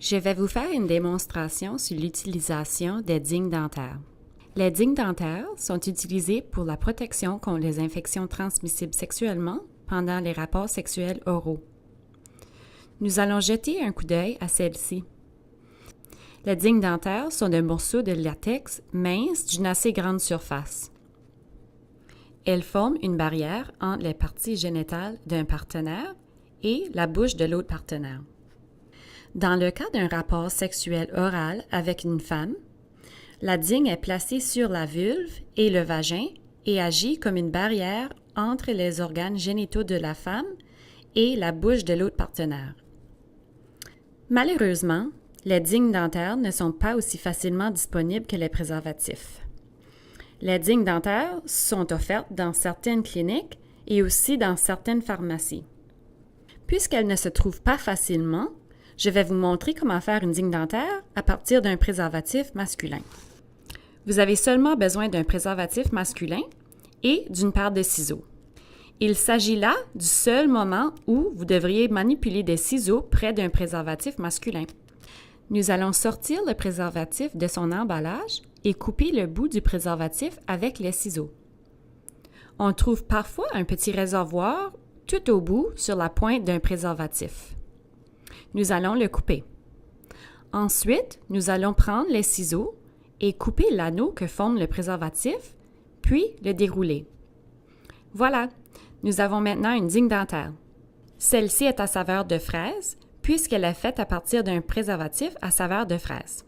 Je vais vous faire une démonstration sur l'utilisation des digues dentaires. Les digues dentaires sont utilisées pour la protection contre les infections transmissibles sexuellement pendant les rapports sexuels oraux. Nous allons jeter un coup d'œil à celle-ci. Les digues dentaires sont des morceaux de latex minces d'une assez grande surface. Elles forment une barrière entre les parties génitales d'un partenaire et la bouche de l'autre partenaire. Dans le cas d'un rapport sexuel oral avec une femme, la digue est placée sur la vulve et le vagin et agit comme une barrière entre les organes génitaux de la femme et la bouche de l'autre partenaire. Malheureusement, les digues dentaires ne sont pas aussi facilement disponibles que les préservatifs. Les digues dentaires sont offertes dans certaines cliniques et aussi dans certaines pharmacies. Puisqu'elles ne se trouvent pas facilement, je vais vous montrer comment faire une digue dentaire à partir d'un préservatif masculin. Vous avez seulement besoin d'un préservatif masculin et d'une paire de ciseaux. Il s'agit là du seul moment où vous devriez manipuler des ciseaux près d'un préservatif masculin. Nous allons sortir le préservatif de son emballage et couper le bout du préservatif avec les ciseaux. On trouve parfois un petit réservoir tout au bout sur la pointe d'un préservatif. Nous allons le couper. Ensuite, nous allons prendre les ciseaux et couper l'anneau que forme le préservatif, puis le dérouler. Voilà, nous avons maintenant une digue dentaire. Celle-ci est à saveur de fraise, puisqu'elle est faite à partir d'un préservatif à saveur de fraise.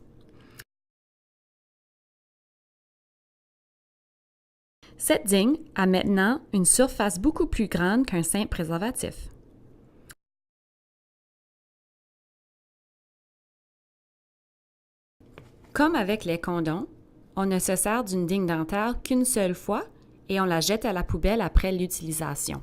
Cette digue a maintenant une surface beaucoup plus grande qu'un simple préservatif. Comme avec les condoms, on ne se sert d'une digue dentaire qu'une seule fois et on la jette à la poubelle après l'utilisation.